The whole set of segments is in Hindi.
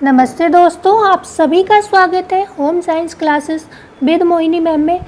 नमस्ते दोस्तों, आप सभी का स्वागत है home science classes with Mohini ma'am में।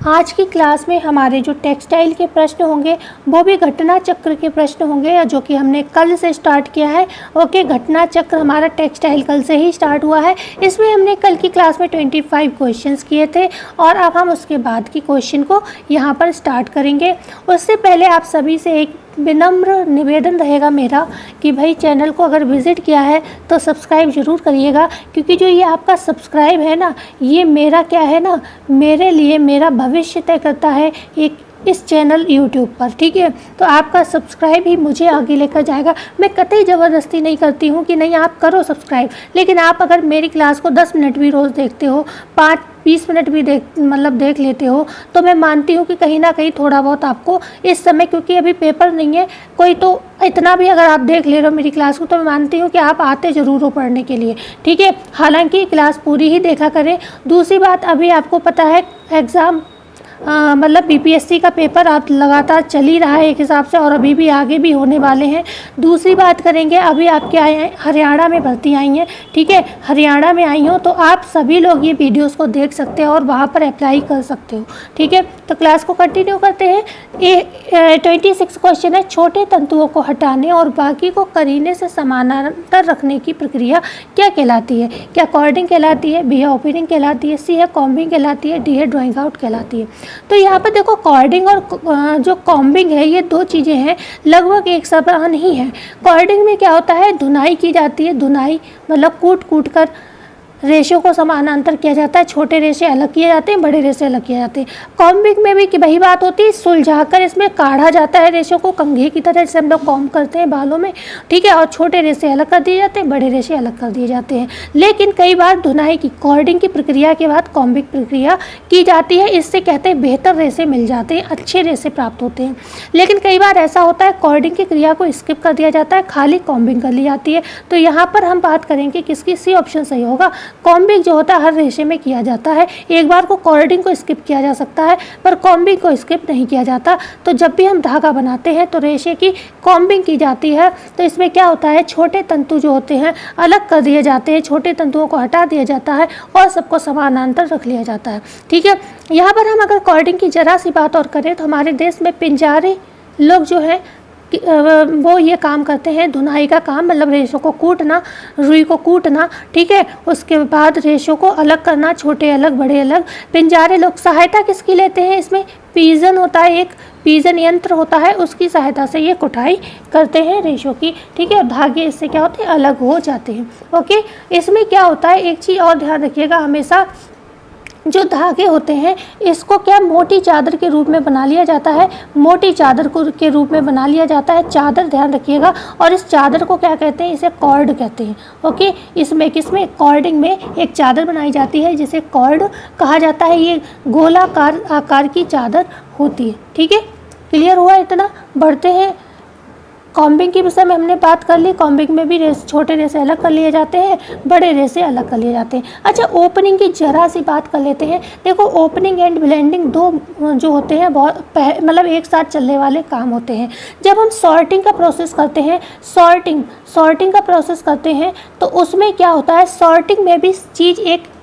आज की क्लास में हमारे जो टेक्सटाइल के प्रश्न होंगे वो भी घटना चक्र के प्रश्न होंगे, जो कि हमने कल से स्टार्ट किया है। ओके, घटना चक्र हमारा टेक्सटाइल कल से ही स्टार्ट हुआ है। इसमें हमने कल की क्लास में 25 क्वेश्चंस किए थे और अब हम उसके बाद की क्वेश्चन को यहाँ पर स्टार्ट करेंगे। उससे पहले आप सभी से एक विनम्र निवेदन रहेगा मेरा कि भाई चैनल को अगर विज़िट किया है तो सब्सक्राइब ज़रूर करिएगा, क्योंकि जो ये आपका सब्सक्राइब है ना, ये मेरा क्या है ना, मेरे लिए मेरा भविष्य तय करता है एक इस चैनल YouTube पर। ठीक है, तो आपका सब्सक्राइब ही मुझे आगे लेकर जाएगा। मैं कतई ज़बरदस्ती नहीं करती हूँ कि नहीं आप करो सब्सक्राइब, लेकिन आप अगर मेरी क्लास को 10 मिनट भी रोज़ देखते हो, 5-20 मिनट भी देख लेते हो, तो मैं मानती हूँ कि कहीं ना कहीं थोड़ा बहुत आपको इस समय, क्योंकि अभी पेपर नहीं है कोई, तो इतना भी अगर आप देख ले रहे हो मेरी क्लास को, तो मैं मानती हूँ कि आप आते ज़रूर हो पढ़ने के लिए। ठीक है, हालांकि क्लास पूरी ही देखा करें। दूसरी बात, अभी आपको पता है एग्ज़ाम मतलब बीपीएससी का पेपर आप लगातार चल ही रहा है एक हिसाब से, और अभी भी आगे भी होने वाले हैं। दूसरी बात करेंगे, अभी आपके आए हैं हरियाणा में भर्ती आई हैं। ठीक है, हरियाणा में आई हो तो आप सभी लोग ये वीडियोस को देख सकते हो और वहाँ पर अप्लाई कर सकते हो। ठीक है, तो क्लास को कंटिन्यू करते हैं। 26 क्वेश्चन है, छोटे तंतुओं को हटाने और बाकी को करीने से समानांतर रखने की प्रक्रिया क्या कहलाती है? क्या कॉर्डिंग कहलाती है, बी है ओपनिंग कहलाती है, सी है कॉम्बिंग कहलाती है, डी है ड्राइंग आउट कहलाती है। तो यहाँ पर देखो, कॉर्डिंग और जो कॉम्बिंग है, ये दो चीज़ें हैं, लगभग एक समान ही है। कॉर्डिंग में क्या होता है, धुनाई की जाती है। धुनाई मतलब कूट कर रेशों को समानांतर किया जाता है, छोटे रेशे अलग किए जाते हैं, बड़े रेशे अलग किए जाते हैं। कॉम्बिंग में भी वही बात होती है, सुलझाकर इसमें काढ़ा जाता है रेशों को, कंघी की तरह जैसे हम लोग कॉम्ब करते हैं बालों में। ठीक है, और छोटे रेशे अलग कर दिए जाते हैं, बड़े रेशे अलग कर दिए जाते हैं। लेकिन कई बार धुनाई की कॉर्डिंग की प्रक्रिया के बाद कॉम्बिंग प्रक्रिया की जाती है। इससे कहते हैं बेहतर रेशे मिल जाते हैं, अच्छे रेशे प्राप्त होते हैं। लेकिन कई बार ऐसा होता है कॉर्डिंग की क्रिया को स्किप कर दिया जाता है, खाली कॉम्बिंग कर ली जाती है। तो यहाँ पर हम बात करेंगे किसकी, सी ऑप्शन सही होगा। कॉम्बिंग जो होता है हर रेशे में किया जाता है। एक बार को कॉर्डिंग को स्किप किया जा सकता है, पर कॉम्बिंग को स्किप नहीं किया जाता। तो जब भी हम धागा बनाते हैं तो रेशे की कॉम्बिंग की जाती है। तो इसमें क्या होता है, छोटे तंतु जो होते हैं अलग कर दिए जाते हैं, छोटे तंतुओं को हटा दिया जाता है और सबको समानांतर रख लिया जाता है। ठीक है, यहाँ पर हम अगर कॉर्डिंग की जरा सी बात और करें तो हमारे देश में पिंजारे लोग जो है वो ये काम करते हैं, धुनाई का काम, मतलब रेशों को कूटना, रुई को कूटना। ठीक है, उसके बाद रेशों को अलग करना, छोटे अलग बड़े अलग। पिंजारे लोग सहायता किसकी लेते हैं इसमें, पीजन होता है, एक पीजन यंत्र होता है, उसकी सहायता से ये कुटाई करते हैं रेशों की। ठीक है, धागे इससे क्या होते हैं, अलग हो जाते हैं। ओके, इसमें क्या होता है, एक चीज़ और ध्यान रखिएगा, हमेशा जो धागे होते हैं इसको क्या मोटी चादर के रूप में बना लिया जाता है, मोटी चादर को के रूप में बना लिया जाता है, चादर ध्यान रखिएगा। और इस चादर को क्या कहते हैं, इसे कॉर्ड कहते हैं। ओके, इसमें किसमें, कॉर्डिंग में एक चादर बनाई जाती है जिसे कॉर्ड कहा जाता है। ये गोलाकार आकार की चादर होती है। ठीक है, क्लियर हुआ इतना? बढ़ते हैं, कॉम्बिंग के विषय में हमने बात कर ली। कॉम्बिंग में भी छोटे रेशे अलग कर लिए जाते हैं, बड़े रेशे अलग कर लिए जाते हैं। अच्छा, ओपनिंग की जरा सी बात कर लेते हैं। देखो, ओपनिंग एंड ब्लेंडिंग दो जो होते हैं बहुत मतलब एक साथ चलने वाले काम होते हैं। जब हम सॉर्टिंग का प्रोसेस करते हैं, सॉर्टिंग का प्रोसेस करते हैं तो उसमें क्या होता है, सॉर्टिंग में भी चीज़ एक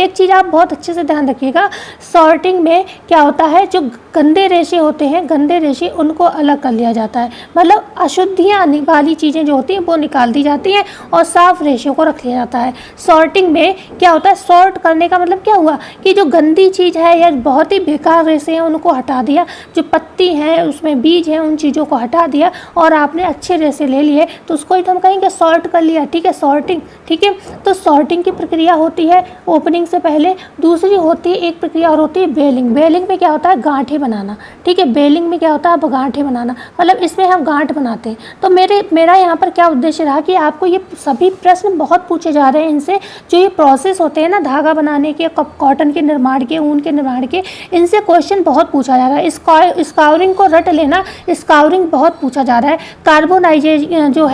चीज़ आप बहुत अच्छे से ध्यान रखिएगा। सॉर्टिंग में क्या होता है, जो गंदे रेशे होते हैं, गंदे रेशे उनको अलग कर लिया जाता है, मतलब अशुद्धियाँ वाली चीज़ें जो होती हैं वो निकाल दी जाती हैं और साफ रेशों को रख लिया जाता है। सॉर्टिंग में क्या होता है, सॉर्ट करने का मतलब क्या हुआ कि जो गंदी चीज़ है या बहुत ही बेकार रेशे हैं उनको हटा दिया, जो पत्ती हैं उसमें बीज हैं उन चीज़ों को हटा दिया और आपने अच्छे रेशे ले लिए, तो उसको ही तो हम कहेंगे सॉर्ट कर लिया। ठीक है, सॉर्टिंग। ठीक है, तो सॉर्टिंग की प्रक्रिया होती है ओपनिंग से पहले। दूसरी होती है एक प्रक्रिया और होती है बेलिंग। बेलिंग में क्या होता है, गांठें बनाना। ठीक है, बेलिंग में क्या होता है, अब गांठें बनाना, मतलब इसमें हम गांठ बनाते हैं। तो मेरा यहाँ पर क्या उद्देश्य रहा कि आपको ये सभी प्रश्न बहुत पूछे जा रहे हैं इनसे, जो ये प्रोसेस होते हैं ना धागा बनाने के, कॉटन के निर्माण के, ऊन के निर्माण के, इनसे क्वेश्चन बहुत पूछा जा रहा है। स्काउरिंग को रट लेना, स्काउरिंग बहुत पूछा जा रहा है।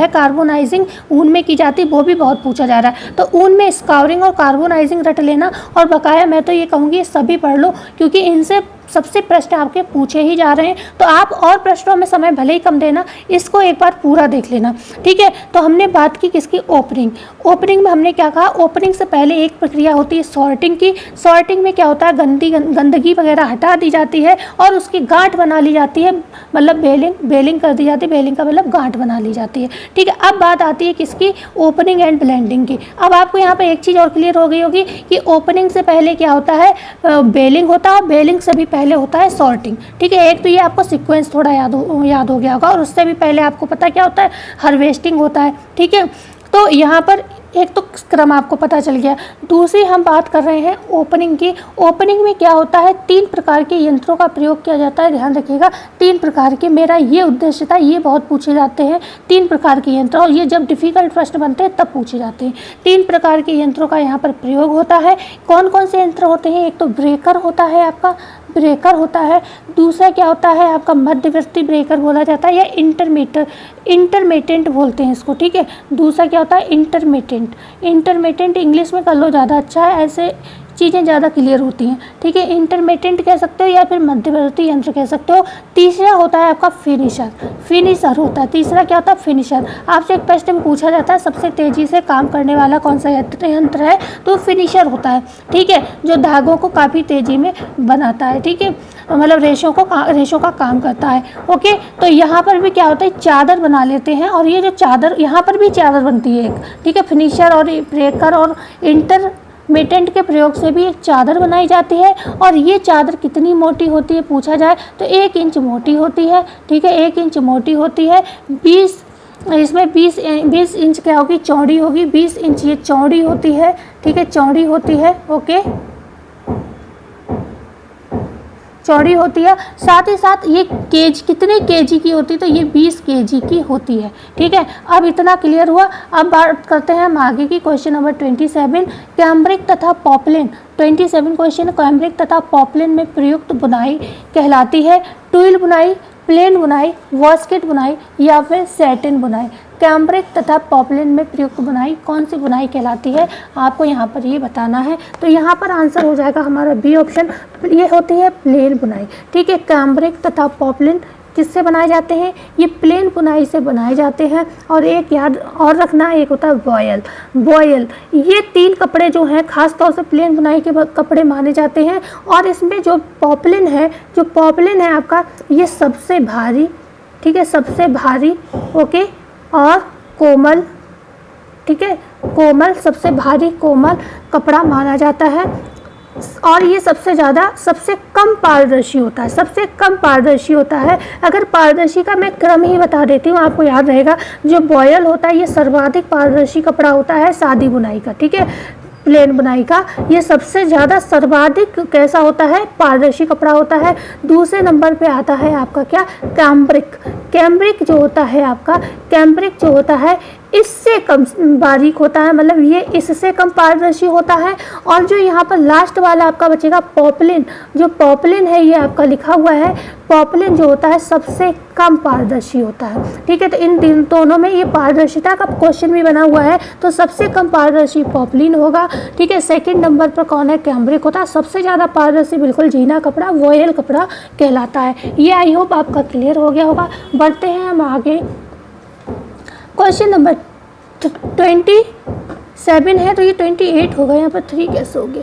कार्बोनाइजिंग ऊन में की जाती, वो भी बहुत पूछा जा रहा है। तो ऊन में स्काउरिंग और कार्बोनाइजिंग रट लेना, और बकाया मैं तो ये कहूँगी सभी पढ़ लो, क्योंकि इनसे सबसे प्रश्न आपके पूछे ही जा रहे हैं, तो आप और प्रश्नों में समय भले ही कम देना, इसको एक बार पूरा देख लेना, ठीक है। तो हमने बात की किसकी, ओपनिंग। ओपनिंग में हमने क्या कहा, ओपनिंग से पहले एक प्रक्रिया होती है सॉर्टिंग की। सॉर्टिंग में क्या होता है, गंदगी वगैरह हटा दी जाती है और उसकी गांठ बना ली जाती है, मतलब बेलिंग कर दी जाती है, बेलिंग का मतलब गांठ बना ली जाती है, ठीक है। अब बात आती है किसकी, ओपनिंग एंड ब्लेंडिंग की। अब आपको यहाँ पे एक चीज़ और क्लियर हो गई होगी कि ओपनिंग से पहले क्या होता है, बेलिंग होता है, और बेलिंग से भी पहले होता है सॉर्टिंग, ठीक है। एक तो ये आपको सीक्वेंस थोड़ा याद हो गया होगा, और उससे भी पहले आपको पता क्या होता है, हार्वेस्टिंग होता है, ठीक है। तो यहाँ पर एक तो क्रम आपको पता चल गया। दूसरी हम बात कर रहे हैं ओपनिंग की। ओपनिंग में क्या होता है, 3 प्रकार के यंत्रों का प्रयोग किया जाता है, ध्यान रखिएगा 3 प्रकार के। मेरा ये उद्देश्य था, ये बहुत पूछे जाते हैं 3 प्रकार के यंत्र, और ये जब डिफ़िकल्ट प्रश्न बनते हैं तब पूछे जाते हैं। 3 प्रकार के यंत्रों का यहाँ पर प्रयोग होता है। कौन कौन से यंत्र होते हैं, एक तो ब्रेकर होता है आपका, ब्रेकर होता है। दूसरा क्या होता है आपका, मध्यवर्ती ब्रेकर बोला जाता है, या इंटरमिटेंट बोलते हैं इसको, ठीक है। दूसरा क्या होता है, इंटरमिटेंट इंग्लिश में कर लो, ज़्यादा अच्छा है, ऐसे चीज़ें ज़्यादा क्लियर होती हैं, ठीक है। इंटरमिटेंट कह सकते हो या फिर मध्यवर्ती यंत्र कह सकते हो। तीसरा होता है आपका फिनिशर होता है। तीसरा क्या होता है, फिनिशर। आपसे एक प्रश्न में पूछा जाता है सबसे तेज़ी से काम करने वाला कौन सा यंत्र है, तो फिनिशर होता है, ठीक है, जो धागों को काफ़ी तेज़ी में बनाता है, ठीक है, मतलब रेशों का काम करता है, ओके। तो यहाँ पर भी क्या होता है, चादर बना लेते हैं, और ये जो चादर, यहाँ पर भी चादर बनती है एक, ठीक है। फिनिशर और ब्रेकर और इंटरमिटेंट के प्रयोग से भी एक चादर बनाई जाती है, और ये चादर कितनी मोटी होती है पूछा जाए तो 1 इंच मोटी होती है, ठीक है, 1 इंच मोटी होती है। 20 इंच क्या होगी, चौड़ी होगी, 20 इंच ये चौड़ी होती है, ठीक है, चौड़ी होती है, ओके, चौड़ी होती है। साथ ही साथ ये कितने केजी की होती है, तो ये 20 केजी की होती है, ठीक है। अब इतना क्लियर हुआ। अब बात करते हैं हम आगे की, क्वेश्चन नंबर 27, कैम्ब्रिक तथा पॉपलिन। 27 क्वेश्चन, कैम्ब्रिक तथा पॉपलिन में प्रयुक्त बुनाई कहलाती है ट्विल बुनाई, प्लेन बुनाई, वॉस्केट बुनाई या फिर सैटिन बुनाई। कैम्ब्रिक तथा पॉपलिन में प्रयुक्त बुनाई कौन सी बुनाई कहलाती है, आपको यहाँ पर ये बताना है। तो यहाँ पर आंसर हो जाएगा हमारा बी ऑप्शन, ये होती है प्लेन बुनाई, ठीक है। कैम्ब्रिक तथा पॉपलिन किससे बनाए जाते हैं, ये प्लेन बुनाई से बनाए जाते हैं। और एक याद और रखना, एक होता है बॉयल। ये 3 कपड़े जो हैं खास तौर से प्लेन बुनाई के कपड़े माने जाते हैं, और इसमें जो पॉपलिन है आपका, ये सबसे भारी, ठीक है, सबसे भारी, ओके, और कोमल, ठीक है, कोमल, सबसे भारी कोमल कपड़ा माना जाता है। और ये सबसे कम पारदर्शी होता है। अगर पारदर्शी का मैं क्रम ही बता देती हूँ, आपको याद रहेगा, जो बॉयल होता है ये सर्वाधिक पारदर्शी कपड़ा होता है सादी बुनाई का, ठीक है, प्लेन बुनाई का ये सबसे ज़्यादा सर्वाधिक कैसा होता है, पारदर्शी कपड़ा होता है। दूसरे नंबर पे आता है आपका क्या, कैम्ब्रिक जो होता है इससे कम बारीक होता है, मतलब ये इससे कम पारदर्शी होता है। और जो यहाँ पर लास्ट वाला आपका बचेगा पॉपलिन, जो पॉपलिन है ये आपका लिखा हुआ है, पॉपलिन जो होता है सबसे कम पारदर्शी होता है, ठीक है। तो इन दोनों में ये पारदर्शिता का क्वेश्चन भी बना हुआ है, तो सबसे कम पारदर्शी पॉपलिन होगा, ठीक है। सेकंड नंबर पर कौन है, कैम्ब्रिक होता है। सबसे ज़्यादा पारदर्शी बिल्कुल जीना कपड़ा, वॉयल कपड़ा कहलाता है। ये आई होप आपका क्लियर हो गया होगा। बढ़ते हैं हम आगे, क्वेश्चन नंबर 27 है, तो ये 28 होगा, यहाँ पर 3 कैसे हो गया,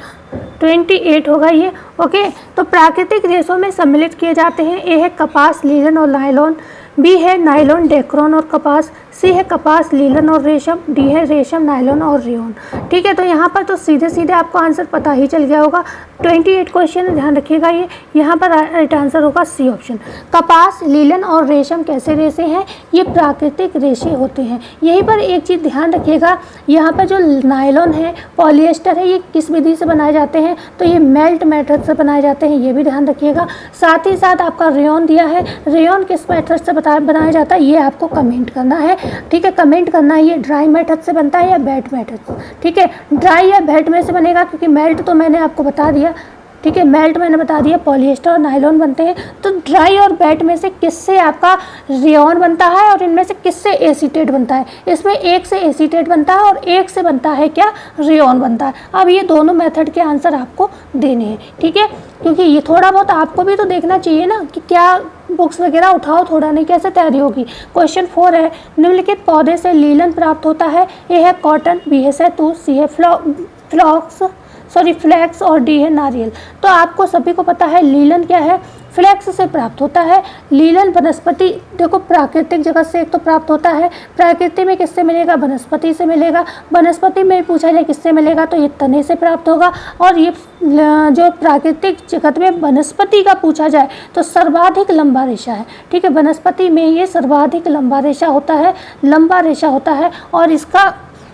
28 होगा ये, ओके। तो प्राकृतिक रेशों में सम्मिलित किए जाते हैं। ए है कपास, लीलन और नायलॉन, बी है नायलॉन, डेक्रोन और कपास, सी है कपास, लीलन और रेशम, डी है रेशम, नायलॉन और रेयॉन, ठीक है। तो यहाँ पर तो सीधे आपको आंसर पता ही चल गया होगा। 28 क्वेश्चन ध्यान रखिएगा, ये यहाँ पर राइट आंसर होगा सी ऑप्शन। कपास, लीलन और रेशम कैसे रेशे हैं, ये प्राकृतिक रेशे होते हैं। यहीं पर एक चीज़ ध्यान रखिएगा, यहाँ पर जो नायलॉन है, पॉलिएस्टर है, ये किस विधि से बनाए जाते हैं, तो ये मेल्ट मेथड से बनाए जाते हैं, ये भी ध्यान रखिएगा। साथ ही साथ आपका रेयॉन दिया है, रेयॉन किस मेथड से बनाया जाता है, ये आपको कमेंट करना है, ठीक है, कमेंट करना है, ये ड्राई मेथड से बनता है या वेट मेथड से, ठीक है। ड्राई या वेट में से बनेगा, क्योंकि मेल्ट तो मैंने आपको बता दिया, ठीक है। मेल्ट मैंने बता दिया, पॉलिएस्टर और नायलॉन बनते हैं। तो ड्राई और वेट में से किससे आपका रेयॉन बनता है और इनमें से किससे एसीटेट बनता है? इसमें एक से एसीटेट बनता है और एक से बनता है क्या, रेयॉन बनता है। अब ये दोनों मेथड के आंसर आपको देने हैं, ठीक है, क्योंकि ये थोड़ा बहुत आपको भी तो देखना चाहिए ना कि क्या बुक्स वगैरह उठाओ, थोड़ा नहीं कैसे तैयारी होगी। क्वेश्चन 4 है, निम्नलिखित पौधे से लीलन प्राप्त होता है। ए है कॉटन, बी है शहतूत, सी है फ्लैक्स और डी है नारियल। तो आपको सभी को पता है लीलन क्या है, फ्लैक्स से प्राप्त होता है। लीलन वनस्पति, देखो प्राकृतिक जगत से एक तो प्राप्त होता है, प्रकृति में किससे मिलेगा, वनस्पति से मिलेगा। वनस्पति में पूछा जाए किससे मिलेगा तो ये तने से प्राप्त होगा। और ये जो प्राकृतिक जगत में वनस्पति का पूछा जाए तो सर्वाधिक लंबा रेशा है, ठीक है। वनस्पति में ये सर्वाधिक लंबा रेशा होता है, लंबा रेशा होता है और इसका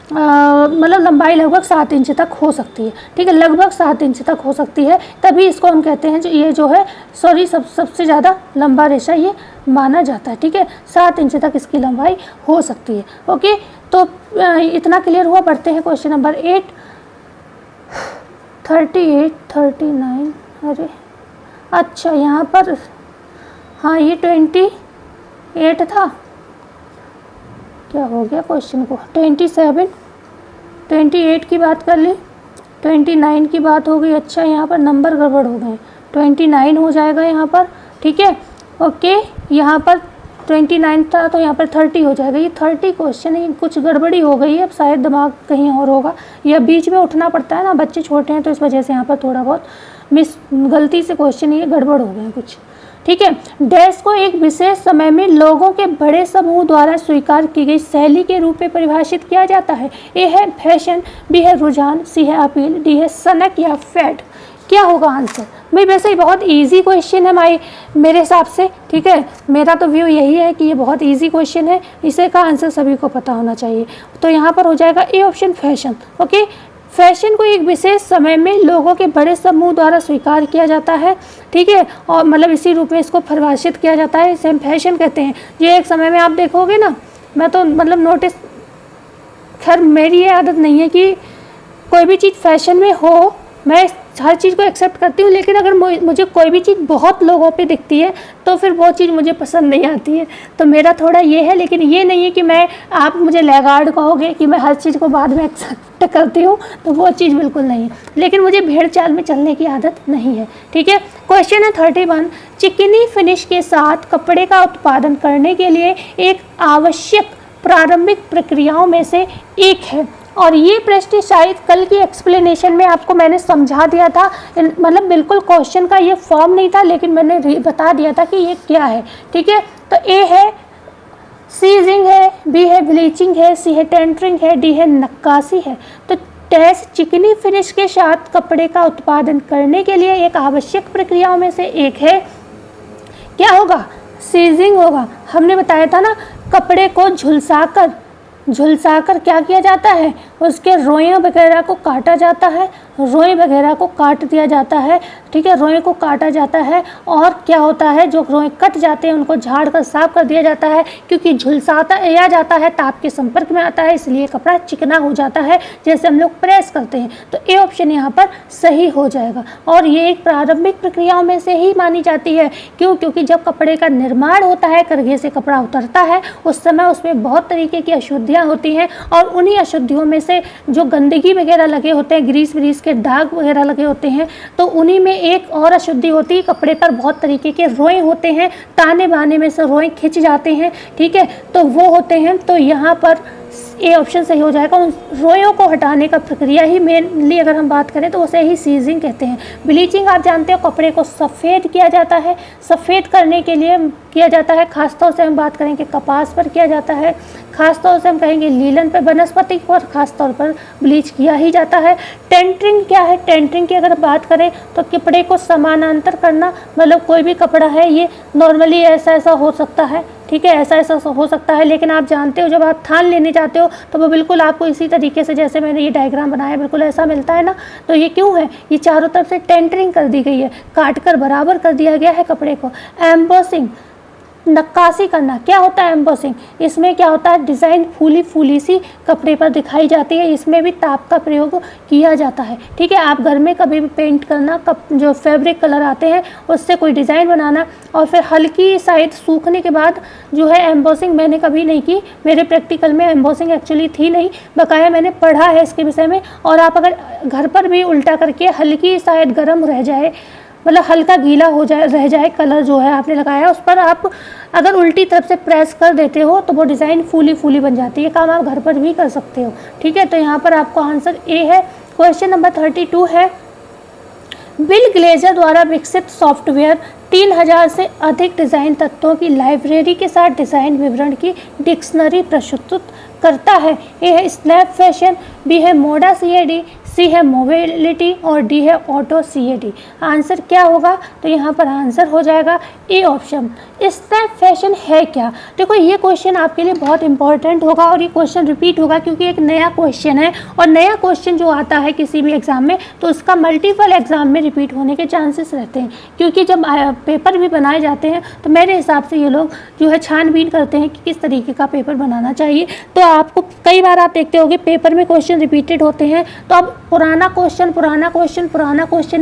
मतलब लंबाई लगभग 7 इंच तक हो सकती है, ठीक है, लगभग 7 इंच तक हो सकती है। तभी इसको हम कहते हैं ये जो है सबसे ज़्यादा लंबा रेशा ये माना जाता है, ठीक है। 7 इंच तक इसकी लंबाई हो सकती है। ओके, तो इतना क्लियर हुआ। बढ़ते हैं क्वेश्चन नंबर 8, 38, 39, अरे अच्छा यहाँ पर हाँ ये 28 था, क्या हो गया क्वेश्चन को, 27, 28 की बात कर ली, 29 की बात हो गई। अच्छा यहाँ पर नंबर गड़बड़ हो गए, 29 हो जाएगा यहाँ पर, ठीक है। ओके, यहाँ पर 29 था तो यहाँ पर 30 हो जाएगा। ये 30 क्वेश्चन है, कुछ गड़बड़ी हो गई है, अब शायद दिमाग कहीं और होगा या बीच में उठना पड़ता है ना, बच्चे छोटे हैं तो इस वजह से यहाँ पर थोड़ा बहुत गलती से क्वेश्चन ये गड़बड़ हो गए कुछ, ठीक है। डैश को एक विशेष समय में लोगों के बड़े समूह द्वारा स्वीकार की गई शैली के रूप में परिभाषित किया जाता है। ए है फैशन, बी है रुझान, सी है अपील, डी है सनक या फैड। क्या होगा आंसर? भाई वैसे ही बहुत इजी क्वेश्चन है मेरे हिसाब से, ठीक है। मेरा तो व्यू यही है कि ये बहुत इजी क्वेश्चन है, इसे का आंसर सभी को पता होना चाहिए। तो यहाँ पर हो जाएगा A option fashion. Okay, fashion को एक विशेष समय में लोगों के बड़े समूह द्वारा स्वीकार किया जाता है, ठीक है, और मतलब इसी रूप में इसको परिभाषित किया जाता है, इसे हम फैशन कहते हैं। ये एक समय में आप देखोगे ना, मैं तो मतलब नोटिस, खैर मेरी ये आदत नहीं है कि कोई भी चीज़ फैशन में हो, मैं हर चीज़ को एक्सेप्ट करती हूँ, लेकिन अगर मुझे कोई भी चीज़ बहुत लोगों पे दिखती है तो फिर वो चीज़ मुझे पसंद नहीं आती है। तो मेरा थोड़ा ये है, लेकिन ये नहीं है कि आप मुझे लैगार्ड कहोगे कि मैं हर चीज़ को बाद में एक्सेप्ट करती हूँ, तो वो चीज़ बिल्कुल नहीं है। लेकिन मुझे भेड़ चाल में चलने की आदत नहीं है, ठीक है। क्वेश्चन है 31, चिकनी फिनिश के साथ कपड़े का उत्पादन करने के लिए एक आवश्यक प्रारंभिक प्रक्रियाओं में से एक है। और ये प्रश्न शायद कल की एक्सप्लेनेशन में आपको मैंने समझा दिया था, मतलब बिल्कुल क्वेश्चन का ये फॉर्म नहीं था, लेकिन मैंने बता दिया था कि ये क्या है, ठीक है। तो ए है सीजिंग है, बी है ब्लीचिंग है, सी है टेंटरिंग है, डी है नक्काशी है। तो टेस्ट चिकनी फिनिश के साथ कपड़े का उत्पादन करने के लिए एक आवश्यक प्रक्रियाओं में से एक है, क्या होगा, सीजिंग होगा। हमने बताया था ना, कपड़े को झुलसाकर क्या किया जाता है, उसके रोइयों वगैरह को काटा जाता है, रोई वगैरह को काट दिया जाता है, ठीक है, रोई को काटा जाता है। और क्या होता है, जो रोई कट जाते हैं उनको झाड़ कर साफ कर दिया जाता है, क्योंकि झुलसाया जाता है, ताप के संपर्क में आता है, इसलिए कपड़ा चिकना हो जाता है, जैसे हम लोग प्रेस करते हैं। तो ए ऑप्शन यहाँ पर सही हो जाएगा। और ये एक प्रारंभिक प्रक्रियाओं में से ही मानी जाती है। क्यों? क्योंकि जब कपड़े का निर्माण होता है, करघे से कपड़ा उतरता है, उस समय उसमें बहुत तरीके की अशुद्धियाँ होती हैं, और उन्हीं अशुद्धियों में से जो गंदगी वगैरह लगे होते हैं, ग्रीस व्रीस के दाग वगैरह लगे होते हैं, तो उन्हीं में एक और अशुद्धि होती है, कपड़े पर बहुत तरीके के रोए होते हैं, ताने बाने में से रोए खिंच जाते हैं, ठीक है, तो वो होते हैं। तो यहाँ पर ए ऑप्शन सही हो जाएगा। उन रोयों को हटाने का प्रक्रिया ही मेनली अगर हम बात करें तो उसे ही सीजिंग कहते हैं। ब्लीचिंग आप जानते हो, कपड़े को सफ़ेद किया जाता है, सफ़ेद करने के लिए किया जाता है, खासतौर से हम बात करेंगे कपास पर किया जाता है, खासतौर से हम कहेंगे लीलन पर, वनस्पति पर खासतौर पर ब्लीच किया ही जाता है। टेंटरिंग क्या है? टेंटरिंग की अगर बात करें तो कपड़े को समानांतर करना, मतलब कोई भी कपड़ा है ये नॉर्मली ऐसा हो सकता है, ठीक है, ऐसा हो सकता है, लेकिन आप जानते हो जब आप थान लेने जाते हो तो वो बिल्कुल आपको इसी तरीके से, जैसे मैंने ये डायग्राम बनाया, बिल्कुल ऐसा मिलता है ना। तो ये क्यों है? ये चारों तरफ से टेंटरिंग कर दी गई है, काट कर बराबर कर दिया गया है कपड़े को। एम्बोसिंग, नक्काशी करना, क्या होता है एम्बोसिंग, इसमें क्या होता है डिज़ाइन फूली सी कपड़े पर दिखाई जाती है, इसमें भी ताप का प्रयोग किया जाता है। ठीक है, आप घर में कभी भी पेंट करना, जो फैब्रिक कलर आते हैं उससे कोई डिज़ाइन बनाना और फिर हल्की साइड सूखने के बाद जो है एम्बोसिंग मैंने कभी नहीं की, मेरे प्रैक्टिकल में एम्बोसिंग एक्चुअली थी नहीं, बकाया मैंने पढ़ा है इसके विषय में। और आप अगर घर पर भी उल्टा करके हल्की शायद गर्म रह जाए, मतलब हल्का गीला हो जाए रह जाए कलर जो है आपने लगाया, उस पर आप अगर उल्टी तरफ से प्रेस कर देते हो तो वो डिज़ाइन फूली बन जाती है। काम आप घर पर भी कर सकते हो। ठीक है, तो यहाँ पर आपको आंसर ए है। क्वेश्चन नंबर 32 है, बिल ग्लेजर द्वारा विकसित सॉफ्टवेयर 3000 से अधिक डिज़ाइन तत्वों की लाइब्रेरी के साथ डिज़ाइन विवरण की डिक्शनरी प्रस्तुत करता है। ए है स्नैप फैशन, बी है मोडा CAD, सी है मोबिलिटी और डी है ऑटो CAD। आंसर क्या होगा, तो यहाँ पर आंसर हो जाएगा ए ऑप्शन। स्नैप फैशन है क्या? देखो ये क्वेश्चन आपके लिए बहुत इंपॉर्टेंट होगा और ये क्वेश्चन रिपीट होगा क्योंकि एक नया क्वेश्चन है और नया क्वेश्चन जो आता है किसी भी एग्जाम में तो उसका मल्टीपल एग्जाम में रिपीट होने के चांसेस रहते हैं, क्योंकि जब पेपर भी बनाए जाते हैं तो मेरे हिसाब से ये लोग जो है छानबीन करते हैं कि किस तरीके का पेपर बनाना चाहिए। तो आपको कई बार आप देखते होंगे पेपर में क्वेश्चन रिपीटेड होते हैं, तो अब पुराना क्वेश्चन